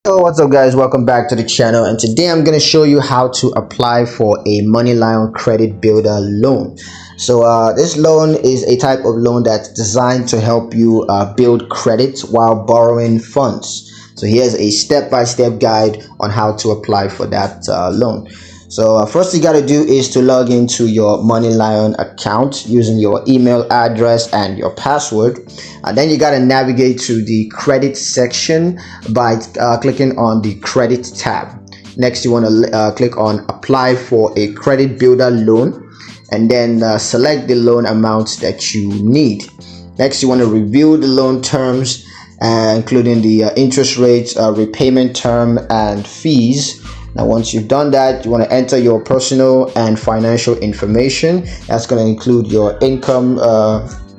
So what's up guys, welcome back to the channel, and today I'm going to show you how to apply for a Moneylion credit builder loan. So this loan is a type of loan that's designed to help you build credit while borrowing funds. So here's a step-by-step guide on how to apply for that loan. So first you got to do is to log into your Moneylion account using your email address and your password. Then you got to navigate to the credit section by clicking on the credit tab. Next you want to click on apply for a credit builder loan, and then select the loan amount that you need. Next you want to review the loan terms, including the interest rates, repayment term, and fees. Now once you've done that, you want to enter your personal and financial information. That's going to include your income,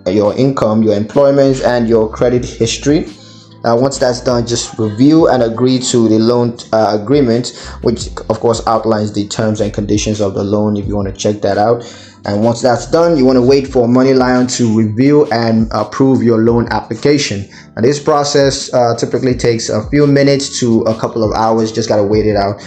your employment, and your credit history. Once that's done, just review and agree to the loan agreement, which of course outlines the terms and conditions of the loan if you want to check that out. And once that's done, you want to wait for Moneylion to review and approve your loan application. And this process typically takes a few minutes to a couple of hours. Just gotta wait it out.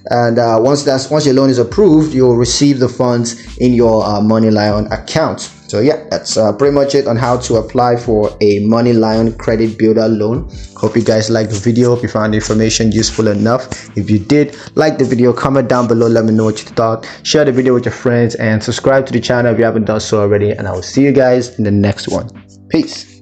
And once your loan is approved, you'll receive the funds in your Moneylion account. So yeah, that's pretty much it on how to apply for a Moneylion credit builder loan. Hope you guys liked the video. Hope you found the information useful enough. If you did like the video, comment down below, let me know what you thought. Share the video with your friends and subscribe to the channel if you haven't done so already, and I will see you guys in the next one. Peace.